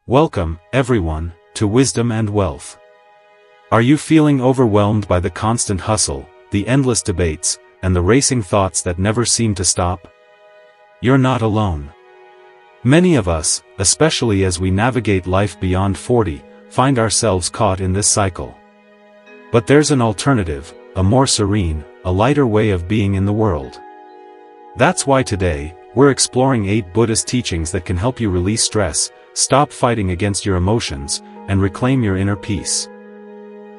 Welcome, everyone, to Wisdom and Wealth. Are you feeling overwhelmed by the constant hustle, the endless debates, and the racing thoughts that never seem to stop? You're not alone. Many of us, especially as we navigate life beyond 40, find ourselves caught in this cycle. But there's an alternative, a more serene, a lighter way of being in the world. That's why today, we're exploring 8 Buddhist teachings that can help you release stress, stop fighting against your emotions, and reclaim your inner peace.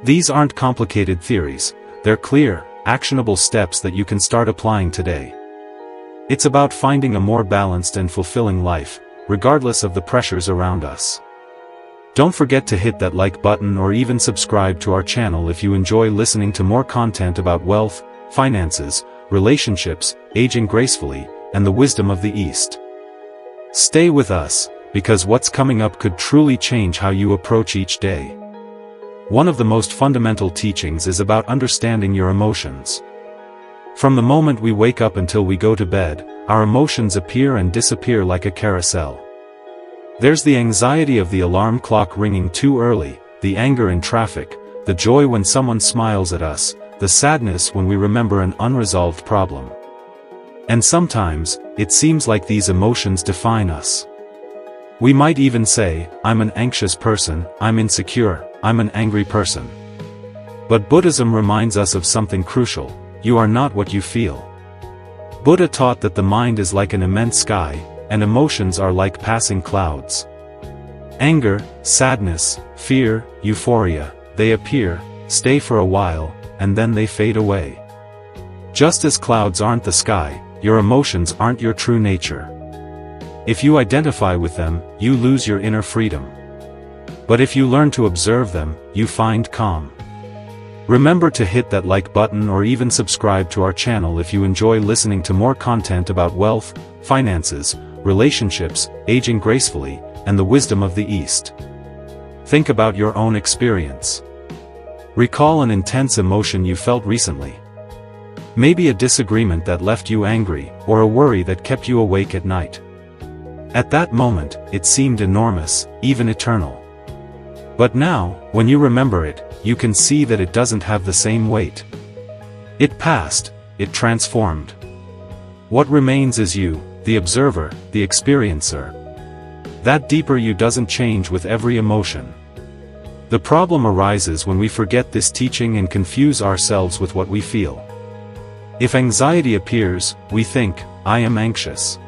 These aren't complicated theories, they're clear, actionable steps that you can start applying today. It's about finding a more balanced and fulfilling life, regardless of the pressures around us. Don't forget to hit that like button or even subscribe to our channel if you enjoy listening to more content about wealth, finances, relationships, aging gracefully, and the wisdom of the East. Stay with us, because what's coming up could truly change how you approach each day. One of the most fundamental teachings is about understanding your emotions. From the moment we wake up until we go to bed, our emotions appear and disappear like a carousel. There's the anxiety of the alarm clock ringing too early, the anger in traffic, the joy when someone smiles at us, the sadness when we remember an unresolved problem. And sometimes, it seems like these emotions define us. We might even say, I'm an anxious person, I'm insecure, I'm an angry person. But Buddhism reminds us of something crucial: you are not what you feel. Buddha taught that the mind is like an immense sky, and emotions are like passing clouds. Anger, sadness, fear, euphoria, they appear, stay for a while, and then they fade away. Just as clouds aren't the sky, your emotions aren't your true nature. If you identify with them, you lose your inner freedom. But if you learn to observe them, you find calm. Remember to hit that like button or even subscribe to our channel if you enjoy listening to more content about wealth, finances, relationships, aging gracefully, and the wisdom of the East. Think about your own experience. Recall an intense emotion you felt recently. Maybe a disagreement that left you angry, or a worry that kept you awake at night. At that moment, it seemed enormous, even eternal. But now, when you remember it, you can see that it doesn't have the same weight. It passed, it transformed. What remains is you, the observer, the experiencer. That deeper you doesn't change with every emotion. The problem arises when we forget this teaching and confuse ourselves with what we feel. If anxiety appears, we think, I am anxious.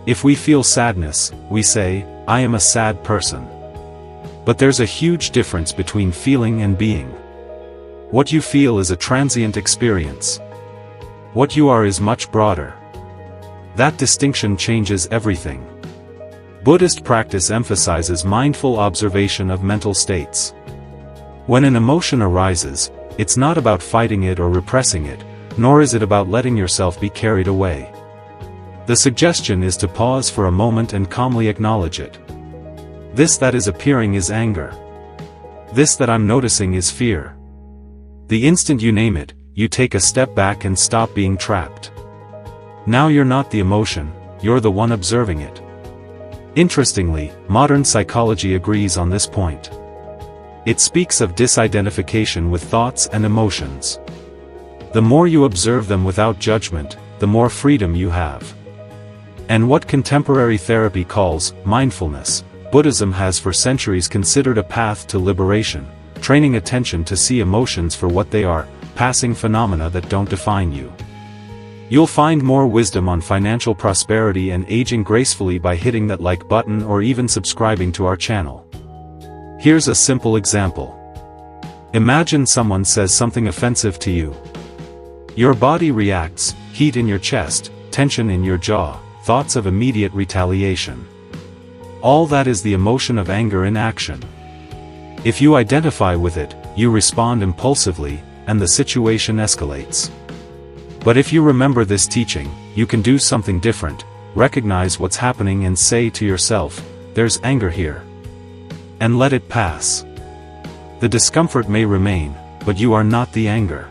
If we feel sadness, we say, I am a sad person. But there's a huge difference between feeling and being. What you feel is a transient experience. What you are is much broader. That distinction changes everything. Buddhist practice emphasizes mindful observation of mental states. When an emotion arises, it's not about fighting it or repressing it, nor is it about letting yourself be carried away. The suggestion is to pause for a moment and calmly acknowledge it. This that is appearing is anger. This that I'm noticing is fear. The instant you name it, you take a step back and stop being trapped. Now you're not the emotion, you're the one observing it. Interestingly, modern psychology agrees on this point. It speaks of disidentification with thoughts and emotions. The more you observe them without judgment, the more freedom you have. And what contemporary therapy calls mindfulness, Buddhism has for centuries considered a path to liberation, training attention to see emotions for what they are, passing phenomena that don't define you. You'll find more wisdom on financial prosperity and aging gracefully by hitting that like button or even subscribing to our channel. Here's a simple example. Imagine someone says something offensive to you. Your body reacts, heat in your chest, tension in your jaw, thoughts of immediate retaliation. All that is the emotion of anger in action. If you identify with it, you respond impulsively, and the situation escalates. But if you remember this teaching, you can do something different, recognize what's happening and say to yourself, there's anger here. And let it pass. The discomfort may remain, but you are not the anger.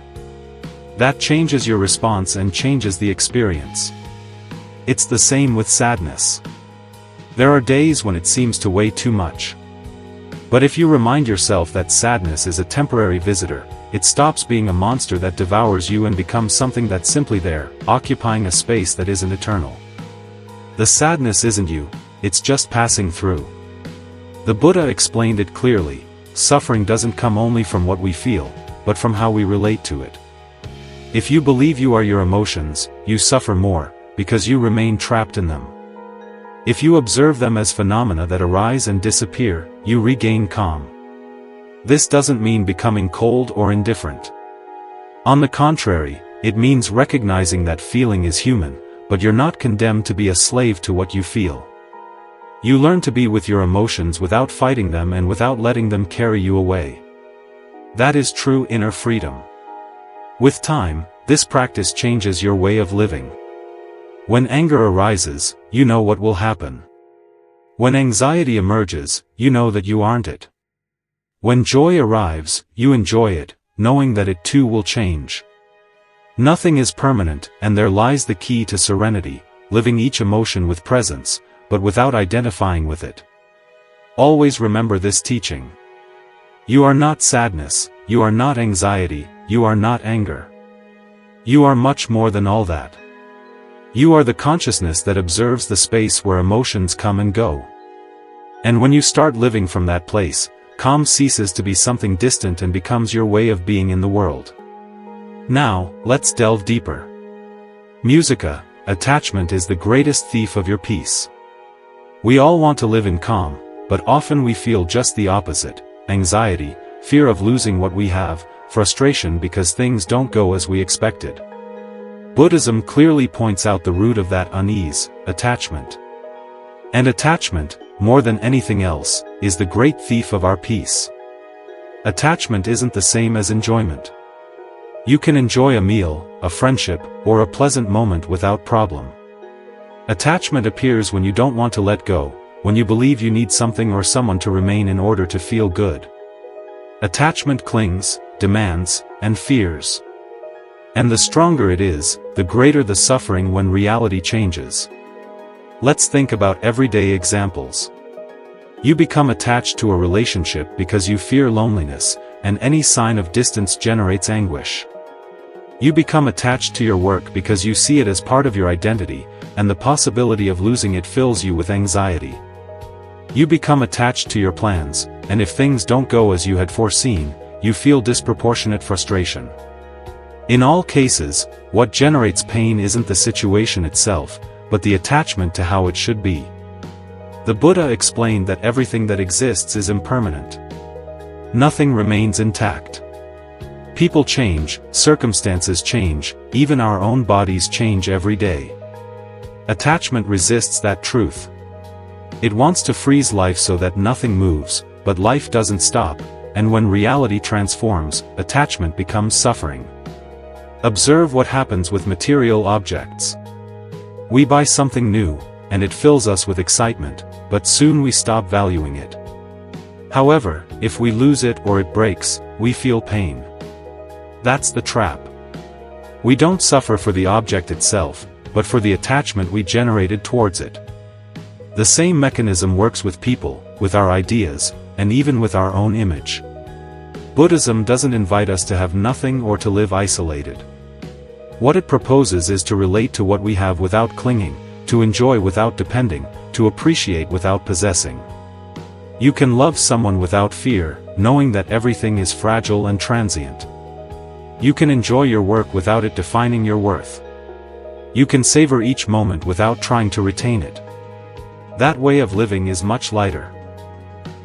That changes your response and changes the experience. It's the same with sadness. There are days when it seems to weigh too much. But if you remind yourself that sadness is a temporary visitor, it stops being a monster that devours you and becomes something that's simply there, occupying a space that isn't eternal. The sadness isn't you, it's just passing through. The Buddha explained it clearly: suffering doesn't come only from what we feel, but from how we relate to it. If you believe you are your emotions, you suffer more, because you remain trapped in them. If you observe them as phenomena that arise and disappear, you regain calm. This doesn't mean becoming cold or indifferent. On the contrary, it means recognizing that feeling is human, but you're not condemned to be a slave to what you feel. You learn to be with your emotions without fighting them and without letting them carry you away. That is true inner freedom. With time, this practice changes your way of living. When anger arises, you know what will happen. When anxiety emerges, you know that you aren't it. When joy arrives, you enjoy it, knowing that it too will change. Nothing is permanent, and there lies the key to serenity, living each emotion with presence, but without identifying with it. Always remember this teaching. You are not sadness, you are not anxiety, you are not anger. You are much more than all that. You are the consciousness that observes the space where emotions come and go. And when you start living from that place, calm ceases to be something distant and becomes your way of being in the world. Now, let's delve deeper. Musica, attachment is the greatest thief of your peace. We all want to live in calm, but often we feel just the opposite: anxiety, fear of losing what we have, frustration because things don't go as we expected. Buddhism clearly points out the root of that unease: attachment. And attachment, more than anything else, is the great thief of our peace. Attachment isn't the same as enjoyment. You can enjoy a meal, a friendship, or a pleasant moment without problem. Attachment appears when you don't want to let go, when you believe you need something or someone to remain in order to feel good. Attachment clings, demands, and fears. And the stronger it is, the greater the suffering when reality changes. Let's think about everyday examples. You become attached to a relationship because you fear loneliness, and any sign of distance generates anguish. You become attached to your work because you see it as part of your identity, and the possibility of losing it fills you with anxiety. You become attached to your plans, and if things don't go as you had foreseen, you feel disproportionate frustration. In all cases, what generates pain isn't the situation itself, but the attachment to how it should be. The Buddha explained that everything that exists is impermanent. Nothing remains intact. People change, circumstances change, even our own bodies change every day. Attachment resists that truth. It wants to freeze life so that nothing moves, but life doesn't stop, and when reality transforms, attachment becomes suffering. Observe what happens with material objects. We buy something new, and it fills us with excitement, but soon we stop valuing it. However, if we lose it or it breaks, we feel pain. That's the trap. We don't suffer for the object itself, but for the attachment we generated towards it. The same mechanism works with people, with our ideas, and even with our own image. Buddhism doesn't invite us to have nothing or to live isolated. What it proposes is to relate to what we have without clinging, to enjoy without depending, to appreciate without possessing. You can love someone without fear, knowing that everything is fragile and transient. You can enjoy your work without it defining your worth. You can savor each moment without trying to retain it. That way of living is much lighter.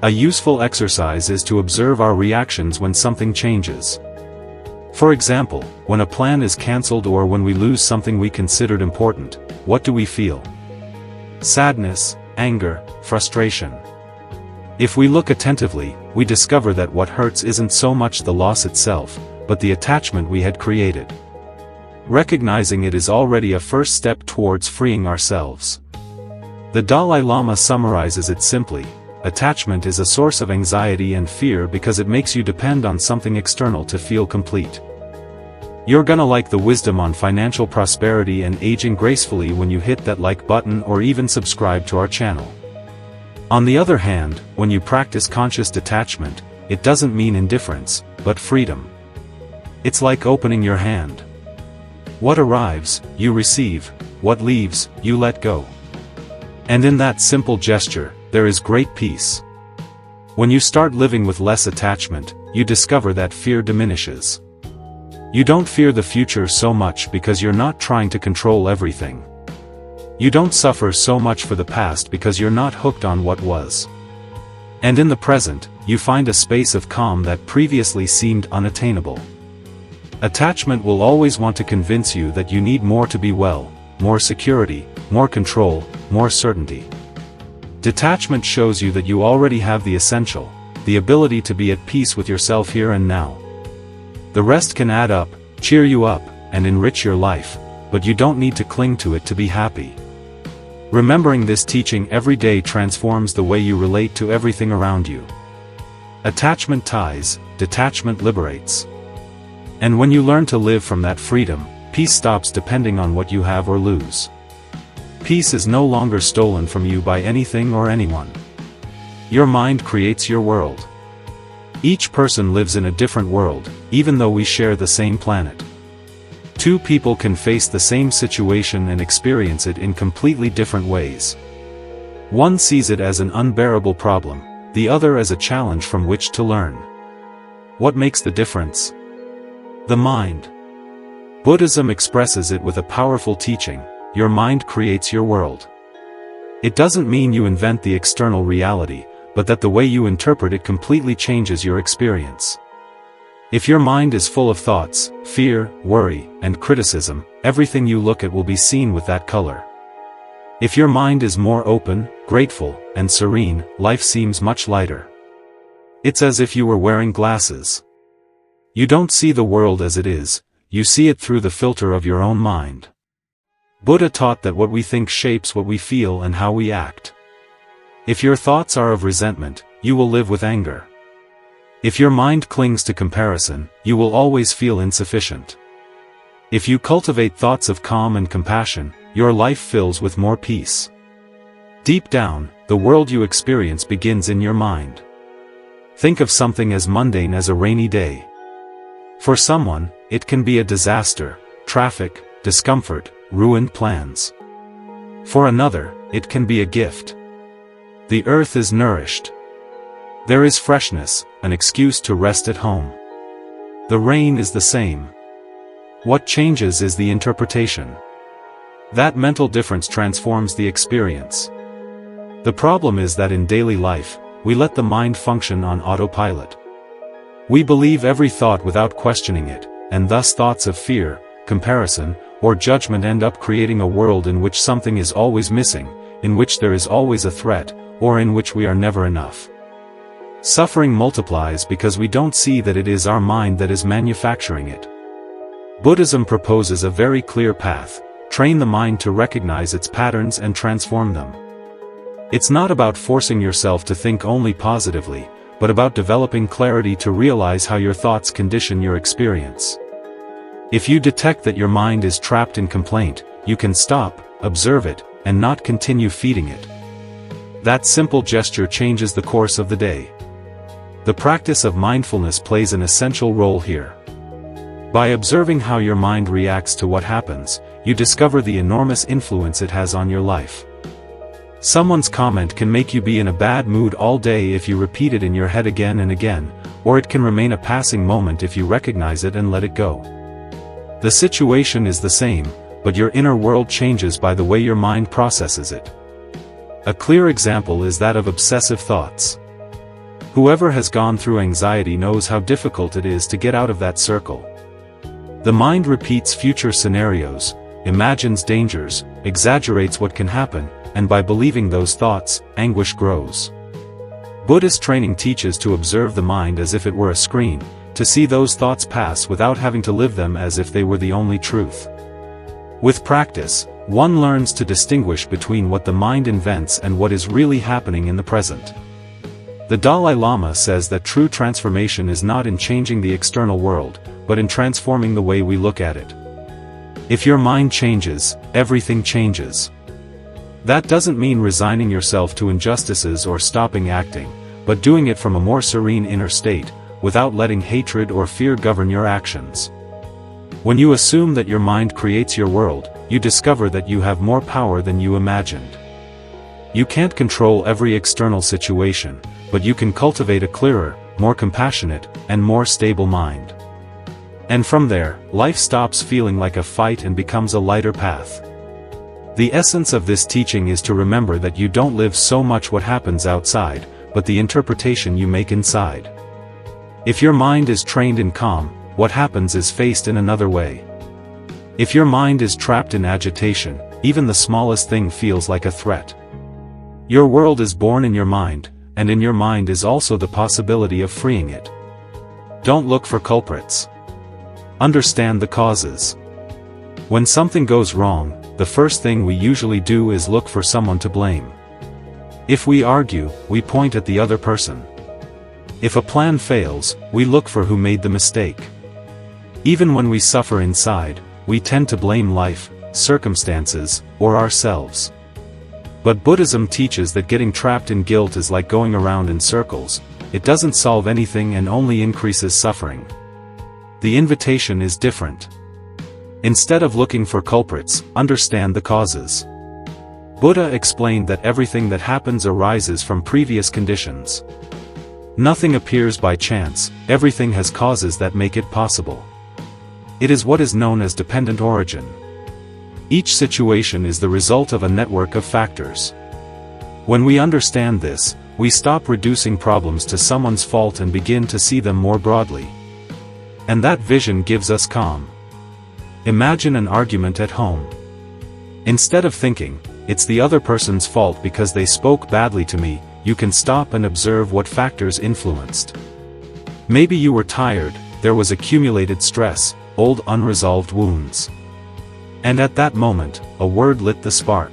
A useful exercise is to observe our reactions when something changes. For example, when a plan is cancelled or when we lose something we considered important, what do we feel? Sadness, anger, frustration. If we look attentively, we discover that what hurts isn't so much the loss itself, but the attachment we had created. Recognizing it is already a first step towards freeing ourselves. The Dalai Lama summarizes it simply: attachment is a source of anxiety and fear because it makes you depend on something external to feel complete. You're gonna like the wisdom on financial prosperity and aging gracefully when you hit that like button or even subscribe to our channel. On the other hand, when you practice conscious detachment, it doesn't mean indifference, but freedom. It's like opening your hand. What arrives, you receive; what leaves, you let go. And in that simple gesture, there is great peace. When you start living with less attachment, you discover that fear diminishes. You don't fear the future so much because you're not trying to control everything. You don't suffer so much for the past because you're not hooked on what was. And in the present, you find a space of calm that previously seemed unattainable. Attachment will always want to convince you that you need more to be well, more security, more control, more certainty. Detachment shows you that you already have the essential, the ability to be at peace with yourself here and now. The rest can add up, cheer you up, and enrich your life, but you don't need to cling to it to be happy. Remembering this teaching every day transforms the way you relate to everything around you. Attachment ties, detachment liberates. And when you learn to live from that freedom, peace stops depending on what you have or lose. Peace is no longer stolen from you by anything or anyone. Your mind creates your world. Each person lives in a different world, even though we share the same planet. Two people can face the same situation and experience it in completely different ways. One sees it as an unbearable problem, the other as a challenge from which to learn. What makes the difference? The mind. Buddhism expresses it with a powerful teaching: your mind creates your world. It doesn't mean you invent the external reality, but that the way you interpret it completely changes your experience. If your mind is full of thoughts, fear, worry, and criticism, everything you look at will be seen with that color. If your mind is more open, grateful, and serene, life seems much lighter. It's as if you were wearing glasses. You don't see the world as it is, you see it through the filter of your own mind. Buddha taught that what we think shapes what we feel and how we act. If your thoughts are of resentment, you will live with anger. If your mind clings to comparison, you will always feel insufficient. If you cultivate thoughts of calm and compassion, your life fills with more peace. Deep down, the world you experience begins in your mind. Think of something as mundane as a rainy day. For someone, it can be a disaster, traffic, discomfort, ruined plans. For another, it can be a gift. The earth is nourished. There is freshness, an excuse to rest at home. The rain is the same. What changes is the interpretation. That mental difference transforms the experience. The problem is that in daily life, we let the mind function on autopilot. We believe every thought without questioning it, and thus thoughts of fear, comparison, or judgment end up creating a world in which something is always missing, in which there is always a threat, or in which we are never enough. Suffering multiplies because we don't see that it is our mind that is manufacturing it. Buddhism proposes a very clear path: train the mind to recognize its patterns and transform them. It's not about forcing yourself to think only positively, but about developing clarity to realize how your thoughts condition your experience. If you detect that your mind is trapped in complaint, you can stop, observe it, and not continue feeding it. That simple gesture changes the course of the day. The practice of mindfulness plays an essential role here. By observing how your mind reacts to what happens, you discover the enormous influence it has on your life. Someone's comment can make you be in a bad mood all day if you repeat it in your head again and again, or it can remain a passing moment if you recognize it and let it go. The situation is the same, but your inner world changes by the way your mind processes it. A clear example is that of obsessive thoughts. Whoever has gone through anxiety knows how difficult it is to get out of that circle. The mind repeats future scenarios, imagines dangers, exaggerates what can happen, and by believing those thoughts, anguish grows. Buddhist training teaches to observe the mind as if it were a screen, to see those thoughts pass without having to live them as if they were the only truth. With practice, one learns to distinguish between what the mind invents and what is really happening in the present. The Dalai Lama says that true transformation is not in changing the external world, but in transforming the way we look at it. If your mind changes, everything changes. That doesn't mean resigning yourself to injustices or stopping acting, but doing it from a more serene inner state, without letting hatred or fear govern your actions. When you assume that your mind creates your world, you discover that you have more power than you imagined. You can't control every external situation, but you can cultivate a clearer, more compassionate, and more stable mind. And from there, life stops feeling like a fight and becomes a lighter path. The essence of this teaching is to remember that you don't live so much what happens outside, but the interpretation you make inside. If your mind is trained in calm, what happens is faced in another way. If your mind is trapped in agitation, even the smallest thing feels like a threat. Your world is born in your mind, and in your mind is also the possibility of freeing it. Don't look for culprits. Understand the causes. When something goes wrong, the first thing we usually do is look for someone to blame. If we argue, we point at the other person. If a plan fails, we look for who made the mistake. Even when we suffer inside, we tend to blame life, circumstances, or ourselves. But Buddhism teaches that getting trapped in guilt is like going around in circles. It doesn't solve anything and only increases suffering. The invitation is different. Instead of looking for culprits, understand the causes. Buddha explained that everything that happens arises from previous conditions. Nothing appears by chance, everything has causes that make it possible. It is what is known as dependent origin. Each situation is the result of a network of factors. When we understand this, we stop reducing problems to someone's fault and begin to see them more broadly. And that vision gives us calm. Imagine an argument at home. Instead of thinking, "It's the other person's fault because they spoke badly to me," you can stop and observe what factors influenced. Maybe you were tired, there was accumulated stress, old unresolved wounds. And at that moment, a word lit the spark.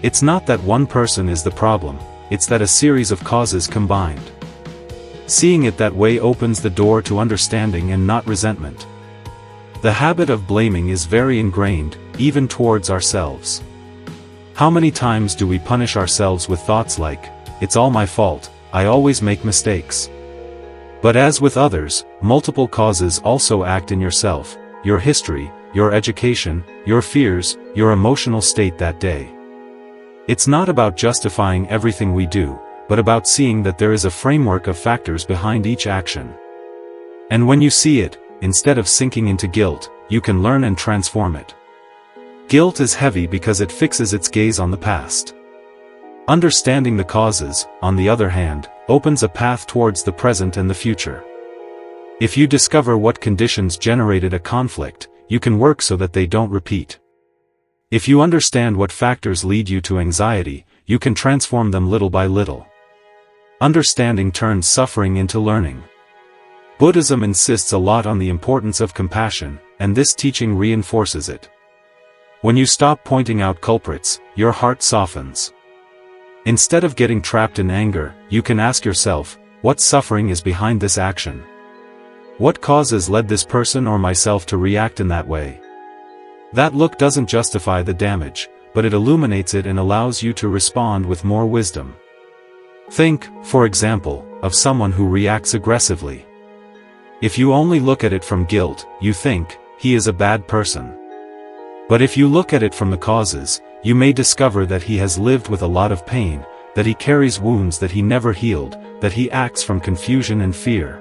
It's not that one person is the problem, it's that a series of causes combined. Seeing it that way opens the door to understanding and not resentment. The habit of blaming is very ingrained, even towards ourselves. How many times do we punish ourselves with thoughts like, "It's all my fault, I always make mistakes"? But as with others, multiple causes also act in yourself: your history, your education, your fears, your emotional state that day. It's not about justifying everything we do, but about seeing that there is a framework of factors behind each action. And when you see it, instead of sinking into guilt, you can learn and transform it. Guilt is heavy because it fixes its gaze on the past. Understanding the causes, on the other hand, opens a path towards the present and the future. If you discover what conditions generated a conflict, you can work so that they don't repeat. If you understand what factors lead you to anxiety, you can transform them little by little. Understanding turns suffering into learning. Buddhism insists a lot on the importance of compassion, and this teaching reinforces it. When you stop pointing out culprits, your heart softens. Instead of getting trapped in anger, you can ask yourself, what suffering is behind this action? What causes led this person or myself to react in that way? That look doesn't justify the damage, but it illuminates it and allows you to respond with more wisdom. Think, for example, of someone who reacts aggressively. If you only look at it from guilt, you think, "He is a bad person." But if you look at it from the causes, you may discover that he has lived with a lot of pain, that he carries wounds that he never healed, that he acts from confusion and fear.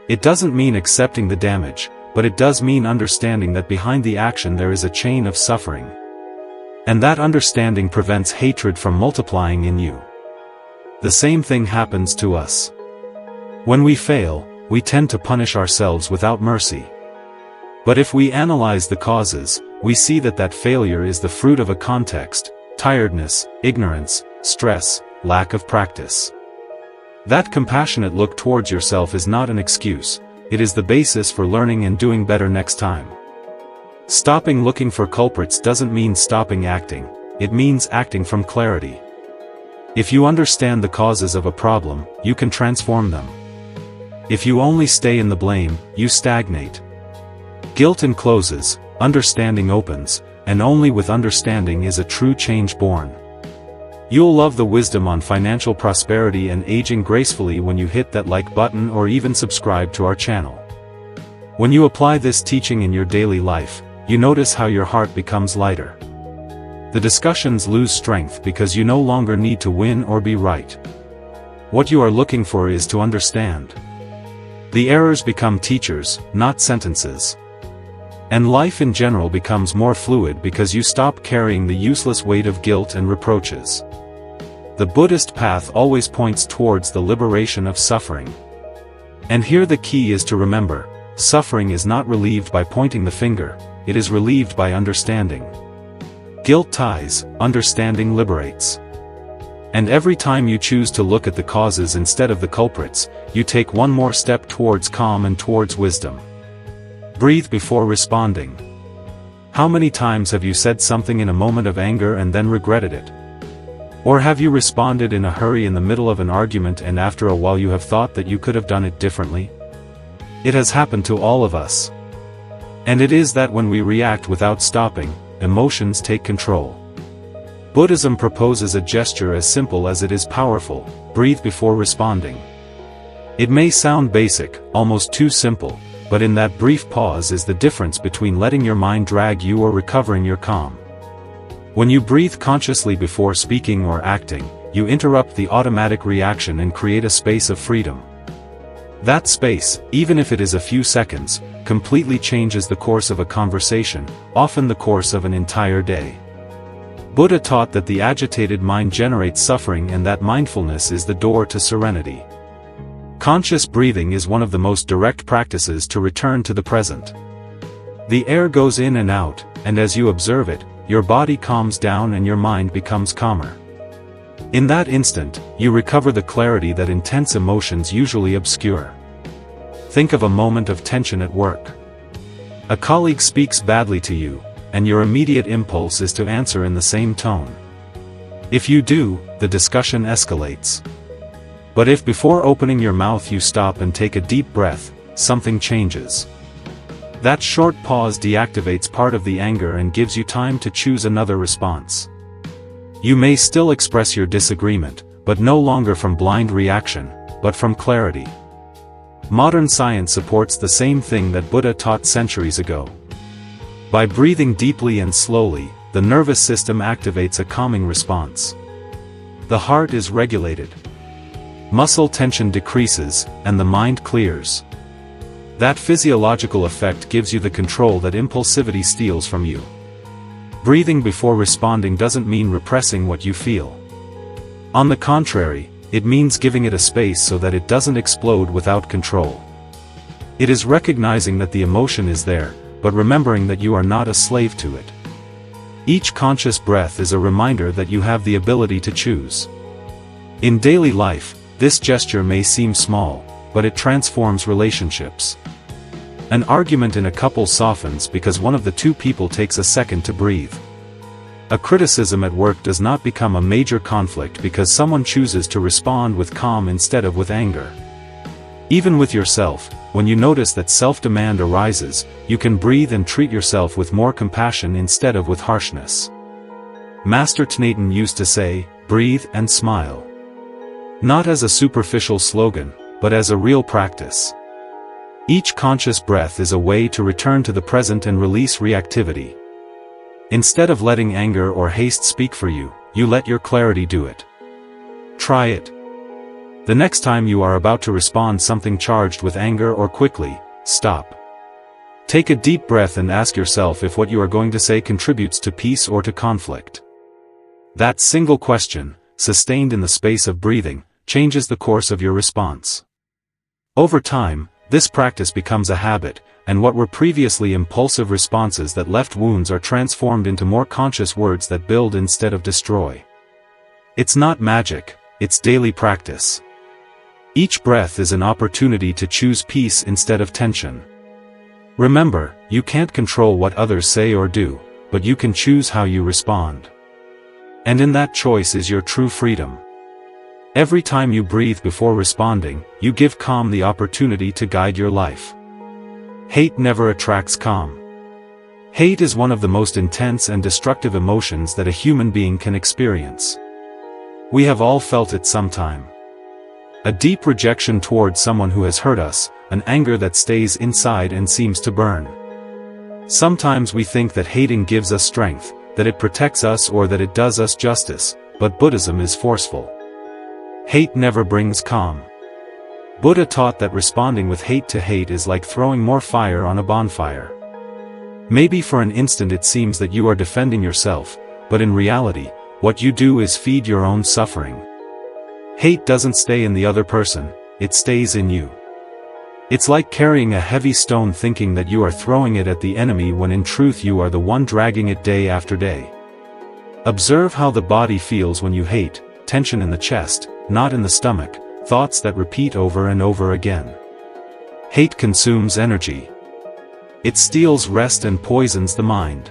It doesn't mean accepting the damage, but it does mean understanding that behind the action there is a chain of suffering. And that understanding prevents hatred from multiplying in you. The same thing happens to us. When we fail, we tend to punish ourselves without mercy. But if we analyze the causes, we see that that failure is the fruit of a context: tiredness, ignorance, stress, lack of practice. That compassionate look towards yourself is not an excuse, it is the basis for learning and doing better next time. Stopping looking for culprits doesn't mean stopping acting, it means acting from clarity. If you understand the causes of a problem, you can transform them. If you only stay in the blame, you stagnate. Guilt encloses, understanding opens, and only with understanding is a true change born. You'll love the wisdom on financial prosperity and aging gracefully when you hit that like button or even subscribe to our channel. When you apply this teaching in your daily life, you notice how your heart becomes lighter. The discussions lose strength because you no longer need to win or be right. What you are looking for is to understand. The errors become teachers, not sentences. And life in general becomes more fluid because you stop carrying the useless weight of guilt and reproaches. The Buddhist path always points towards the liberation of suffering. And here the key is to remember, suffering is not relieved by pointing the finger, it is relieved by understanding. Guilt ties, understanding liberates. And every time you choose to look at the causes instead of the culprits, you take one more step towards calm and towards wisdom. Breathe before responding. How many times have you said something in a moment of anger and then regretted it? Or have you responded in a hurry in the middle of an argument and after a while you have thought that you could have done it differently? It has happened to all of us. And it is that when we react without stopping, emotions take control. Buddhism proposes a gesture as simple as it is powerful: breathe before responding. It may sound basic, almost too simple, but in that brief pause is the difference between letting your mind drag you or recovering your calm. When you breathe consciously before speaking or acting, you interrupt the automatic reaction and create a space of freedom. That space, even if it is a few seconds, completely changes the course of a conversation, often the course of an entire day. Buddha taught that the agitated mind generates suffering and that mindfulness is the door to serenity. Conscious breathing is one of the most direct practices to return to the present. The air goes in and out, and as you observe it, your body calms down and your mind becomes calmer. In that instant, you recover the clarity that intense emotions usually obscure. Think of a moment of tension at work. A colleague speaks badly to you, and your immediate impulse is to answer in the same tone. If you do, the discussion escalates. But if before opening your mouth you stop and take a deep breath, something changes. That short pause deactivates part of the anger and gives you time to choose another response. You may still express your disagreement, but no longer from blind reaction, but from clarity. Modern science supports the same thing that Buddha taught centuries ago. By breathing deeply and slowly, the nervous system activates a calming response. The heart is regulated. Muscle tension decreases, and the mind clears. That physiological effect gives you the control that impulsivity steals from you. Breathing before responding doesn't mean repressing what you feel. On the contrary, it means giving it a space so that it doesn't explode without control. It is recognizing that the emotion is there, but remembering that you are not a slave to it. Each conscious breath is a reminder that you have the ability to choose. In daily life, this gesture may seem small, but it transforms relationships. An argument in a couple softens because one of the two people takes a second to breathe. A criticism at work does not become a major conflict because someone chooses to respond with calm instead of with anger. Even with yourself, when you notice that self-demand arises, you can breathe and treat yourself with more compassion instead of with harshness. Master Tanaten used to say, "Breathe and smile." Not as a superficial slogan, but as a real practice. Each conscious breath is a way to return to the present and release reactivity. Instead of letting anger or haste speak for you, you let your clarity do it. Try it. The next time you are about to respond something charged with anger or quickly, stop. Take a deep breath and ask yourself if what you are going to say contributes to peace or to conflict. That single question, sustained in the space of breathing, changes the course of your response. Over time, this practice becomes a habit, and what were previously impulsive responses that left wounds are transformed into more conscious words that build instead of destroy. It's not magic, it's daily practice. Each breath is an opportunity to choose peace instead of tension. Remember, you can't control what others say or do, but you can choose how you respond. And in that choice is your true freedom. Every time you breathe before responding, you give calm the opportunity to guide your life. Hate never attracts calm. Hate is one of the most intense and destructive emotions that a human being can experience. We have all felt it sometime. A deep rejection towards someone who has hurt us, an anger that stays inside and seems to burn. Sometimes we think that hating gives us strength, that it protects us or that it does us justice, but Buddhism is forceful. Hate never brings calm. Buddha taught that responding with hate to hate is like throwing more fire on a bonfire. Maybe for an instant it seems that you are defending yourself, but in reality, what you do is feed your own suffering. Hate doesn't stay in the other person, it stays in you. It's like carrying a heavy stone thinking that you are throwing it at the enemy when in truth you are the one dragging it day after day. Observe how the body feels when you hate, tension in the chest, knot in the stomach, thoughts that repeat over and over again. Hate consumes energy. It steals rest and poisons the mind.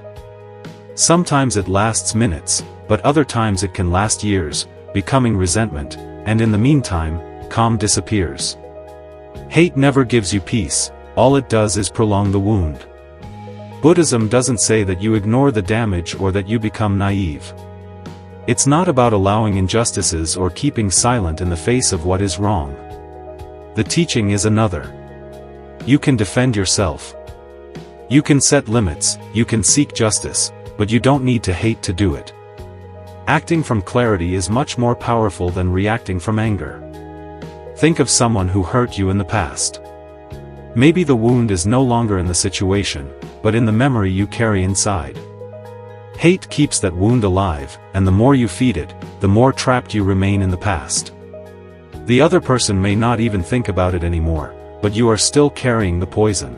Sometimes it lasts minutes, but other times it can last years, becoming resentment, and in the meantime, calm disappears. Hate never gives you peace, all it does is prolong the wound. Buddhism doesn't say that you ignore the damage or that you become naive. It's not about allowing injustices or keeping silent in the face of what is wrong. The teaching is another. You can defend yourself. You can set limits, you can seek justice, but you don't need to hate to do it. Acting from clarity is much more powerful than reacting from anger. Think of someone who hurt you in the past. Maybe the wound is no longer in the situation, but in the memory you carry inside. Hate keeps that wound alive, and the more you feed it, the more trapped you remain in the past. The other person may not even think about it anymore, but you are still carrying the poison.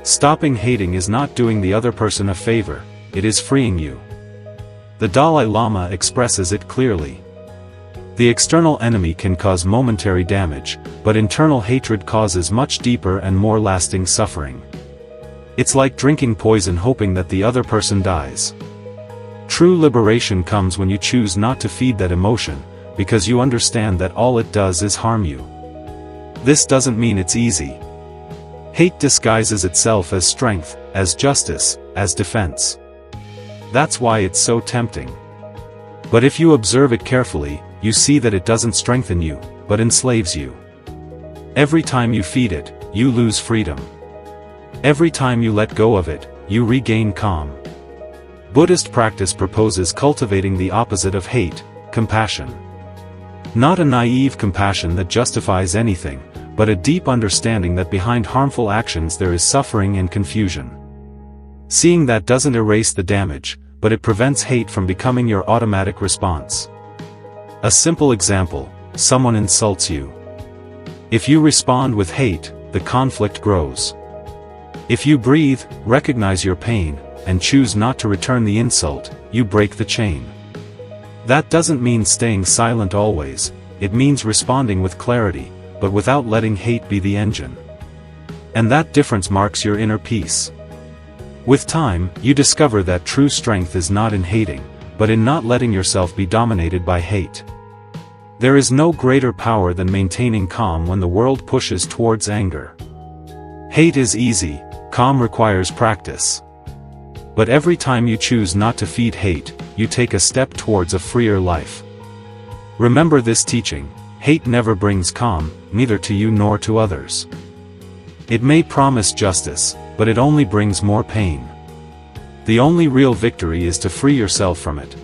Stopping hating is not doing the other person a favor, it is freeing you. The Dalai Lama expresses it clearly. The external enemy can cause momentary damage, but internal hatred causes much deeper and more lasting suffering. It's like drinking poison hoping that the other person dies. True liberation comes when you choose not to feed that emotion, because you understand that all it does is harm you. This doesn't mean it's easy. Hate disguises itself as strength, as justice, as defense. That's why it's so tempting. But if you observe it carefully, you see that it doesn't strengthen you, but enslaves you. Every time you feed it, you lose freedom. Every time you let go of it, you regain calm. Buddhist practice proposes cultivating the opposite of hate, compassion. Not a naive compassion that justifies anything, but a deep understanding that behind harmful actions there is suffering and confusion. Seeing that doesn't erase the damage, but it prevents hate from becoming your automatic response. A simple example, someone insults you. If you respond with hate, the conflict grows. If you breathe, recognize your pain, and choose not to return the insult, you break the chain. That doesn't mean staying silent always, it means responding with clarity, but without letting hate be the engine. And that difference marks your inner peace. With time, you discover that true strength is not in hating, but in not letting yourself be dominated by hate. There is no greater power than maintaining calm when the world pushes towards anger. Hate is easy, calm requires practice. But every time you choose not to feed hate, you take a step towards a freer life. Remember this teaching: hate never brings calm, neither to you nor to others. It may promise justice, but it only brings more pain. The only real victory is to free yourself from it.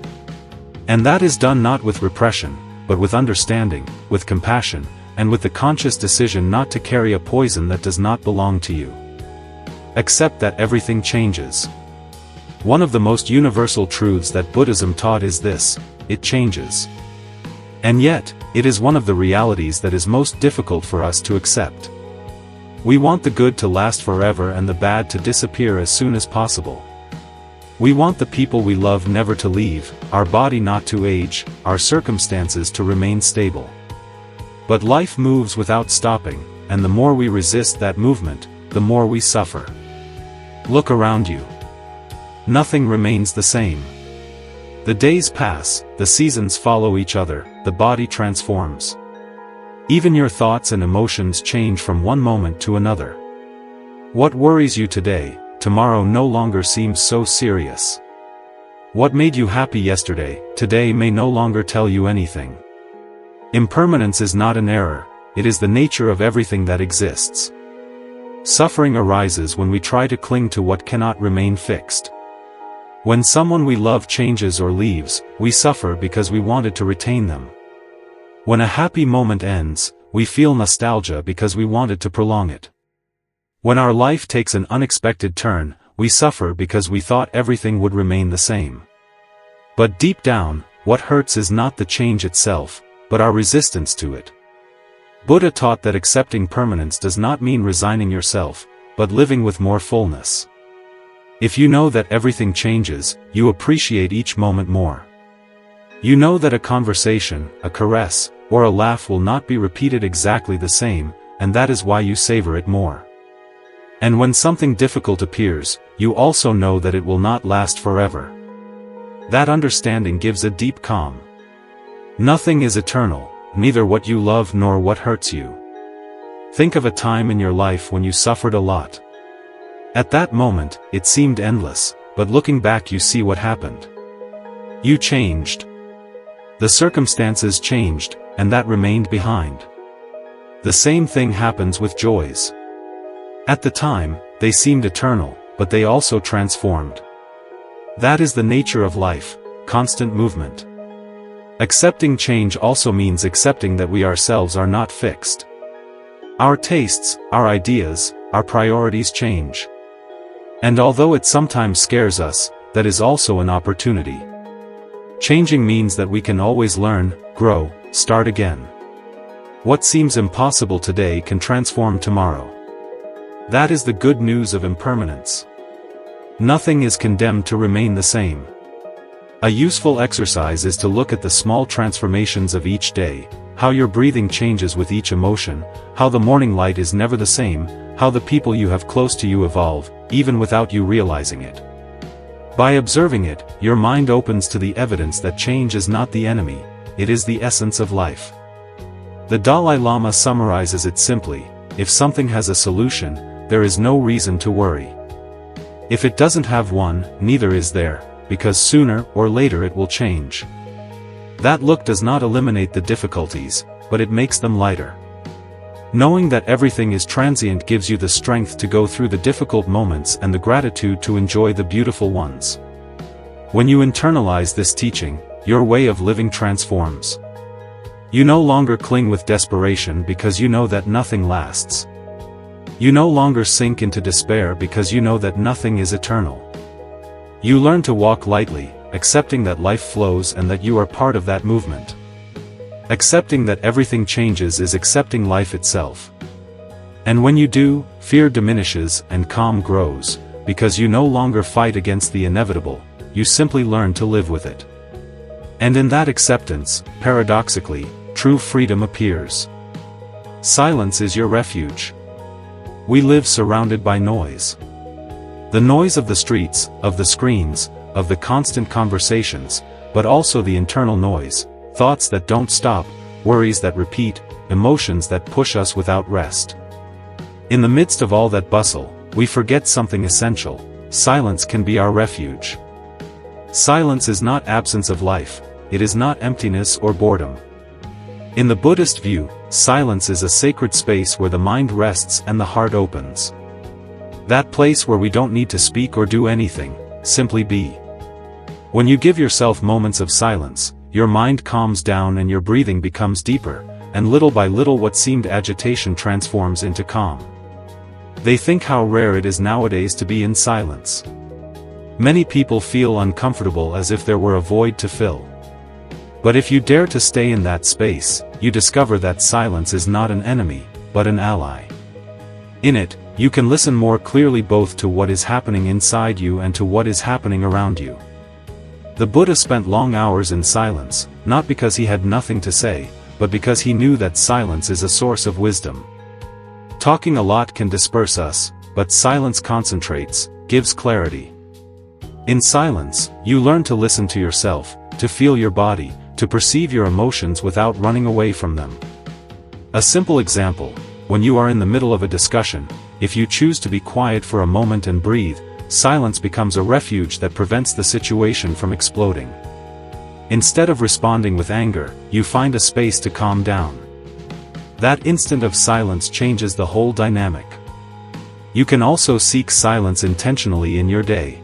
And that is done not with repression, but with understanding, with compassion, and with the conscious decision not to carry a poison that does not belong to you. Accept that everything changes. One of the most universal truths that Buddhism taught is this: it changes. And yet, it is one of the realities that is most difficult for us to accept. We want the good to last forever and the bad to disappear as soon as possible. We want the people we love never to leave, our body not to age, our circumstances to remain stable. But life moves without stopping, and the more we resist that movement, the more we suffer. Look around you. Nothing remains the same. The days pass, the seasons follow each other, the body transforms. Even your thoughts and emotions change from one moment to another. What worries you today, tomorrow no longer seems so serious. What made you happy yesterday, today may no longer tell you anything. Impermanence is not an error, it is the nature of everything that exists. Suffering arises when we try to cling to what cannot remain fixed. When someone we love changes or leaves, we suffer because we wanted to retain them. When a happy moment ends, we feel nostalgia because we wanted to prolong it. When our life takes an unexpected turn, we suffer because we thought everything would remain the same. But deep down, what hurts is not the change itself, but our resistance to it. Buddha taught that accepting permanence does not mean resigning yourself, but living with more fullness. If you know that everything changes, you appreciate each moment more. You know that a conversation, a caress, or a laugh will not be repeated exactly the same, and that is why you savor it more. And when something difficult appears, you also know that it will not last forever. That understanding gives a deep calm. Nothing is eternal, neither what you love nor what hurts you. Think of a time in your life when you suffered a lot. At that moment, it seemed endless, but looking back you see what happened. You changed. The circumstances changed, and that remained behind. The same thing happens with joys. At the time, they seemed eternal, but they also transformed. That is the nature of life, constant movement. Accepting change also means accepting that we ourselves are not fixed. Our tastes, our ideas, our priorities change. And although it sometimes scares us, that is also an opportunity. Changing means that we can always learn, grow, start again. What seems impossible today can transform tomorrow. That is the good news of impermanence. Nothing is condemned to remain the same. A useful exercise is to look at the small transformations of each day, how your breathing changes with each emotion, how the morning light is never the same, how the people you have close to you evolve, even without you realizing it. By observing it, your mind opens to the evidence that change is not the enemy, it is the essence of life. The Dalai Lama summarizes it simply: if something has a solution, there is no reason to worry. If it doesn't have one, neither is there, because sooner or later it will change. That look does not eliminate the difficulties, but it makes them lighter. Knowing that everything is transient gives you the strength to go through the difficult moments and the gratitude to enjoy the beautiful ones. When you internalize this teaching, your way of living transforms. You no longer cling with desperation because you know that nothing lasts. You no longer sink into despair because you know that nothing is eternal. You learn to walk lightly, accepting that life flows and that you are part of that movement. Accepting that everything changes is accepting life itself. And when you do, fear diminishes and calm grows, because you no longer fight against the inevitable, you simply learn to live with it. And in that acceptance, paradoxically, true freedom appears. Silence is your refuge. We live surrounded by noise. The noise of the streets, of the screens, of the constant conversations, but also the internal noise, thoughts that don't stop, worries that repeat, emotions that push us without rest. In the midst of all that bustle, we forget something essential: silence can be our refuge. Silence is not absence of life, it is not emptiness or boredom. In the Buddhist view, silence is a sacred space where the mind rests and the heart opens. That place where we don't need to speak or do anything, simply be. When you give yourself moments of silence, your mind calms down and your breathing becomes deeper, and little by little what seemed agitation transforms into calm. They think how rare it is nowadays to be in silence. Many people feel uncomfortable as if there were a void to fill. But if you dare to stay in that space, you discover that silence is not an enemy, but an ally. In it, you can listen more clearly both to what is happening inside you and to what is happening around you. The Buddha spent long hours in silence, not because he had nothing to say, but because he knew that silence is a source of wisdom. Talking a lot can disperse us, but silence concentrates, gives clarity. In silence, you learn to listen to yourself, to feel your body, to perceive your emotions without running away from them. A simple example: when you are in the middle of a discussion, if you choose to be quiet for a moment and breathe, silence becomes a refuge that prevents the situation from exploding. Instead of responding with anger, you find a space to calm down. That instant of silence changes the whole dynamic. You can also seek silence intentionally in your day.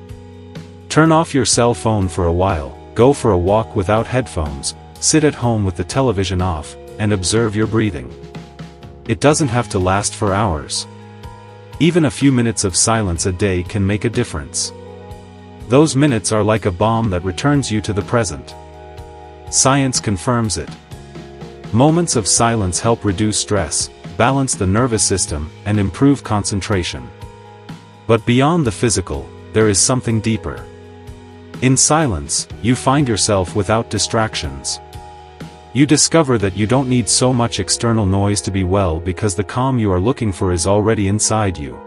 Turn off your cell phone for a while, go for a walk without headphones, sit at home with the television off, and observe your breathing. It doesn't have to last for hours. Even a few minutes of silence a day can make a difference. Those minutes are like a balm that returns you to the present. Science confirms it. Moments of silence help reduce stress, balance the nervous system, and improve concentration. But beyond the physical, there is something deeper. In silence, you find yourself without distractions. You discover that you don't need so much external noise to be well because the calm you are looking for is already inside you.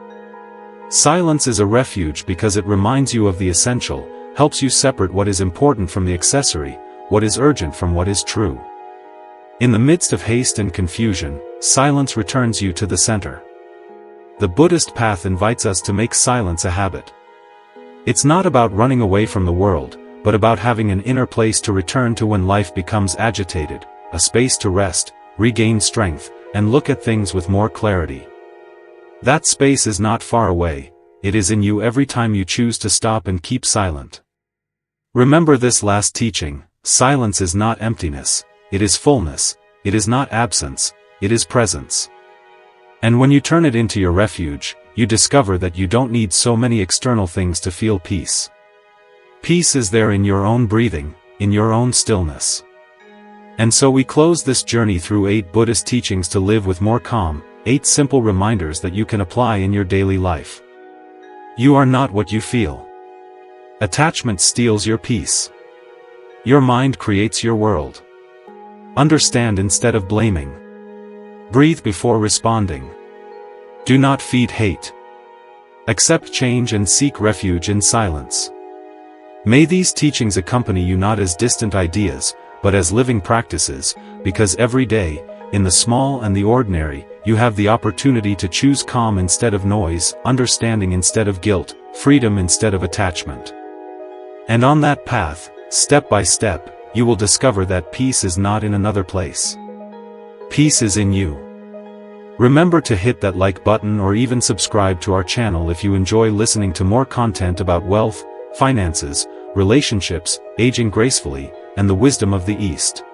Silence is a refuge because it reminds you of the essential, helps you separate what is important from the accessory, what is urgent from what is true. In the midst of haste and confusion, silence returns you to the center. The Buddhist path invites us to make silence a habit. It's not about running away from the world, but about having an inner place to return to when life becomes agitated, a space to rest, regain strength, and look at things with more clarity. That space is not far away, it is in you every time you choose to stop and keep silent. Remember this last teaching: silence is not emptiness, it is fullness, it is not absence, it is presence. And when you turn it into your refuge, you discover that you don't need so many external things to feel peace. Peace is there in your own breathing, in your own stillness. And so we close this journey through 8 Buddhist teachings to live with more calm, 8 simple reminders that you can apply in your daily life. You are not what you feel. Attachment steals your peace. Your mind creates your world. Understand instead of blaming. Breathe before responding. Do not feed hate. Accept change and seek refuge in silence. May these teachings accompany you not as distant ideas, but as living practices, because every day, in the small and the ordinary, you have the opportunity to choose calm instead of noise, understanding instead of guilt, freedom instead of attachment. And on that path, step by step, you will discover that peace is not in another place. Peace is in you. Remember to hit that like button or even subscribe to our channel if you enjoy listening to more content about wealth, finances, relationships, aging gracefully, and the wisdom of the East.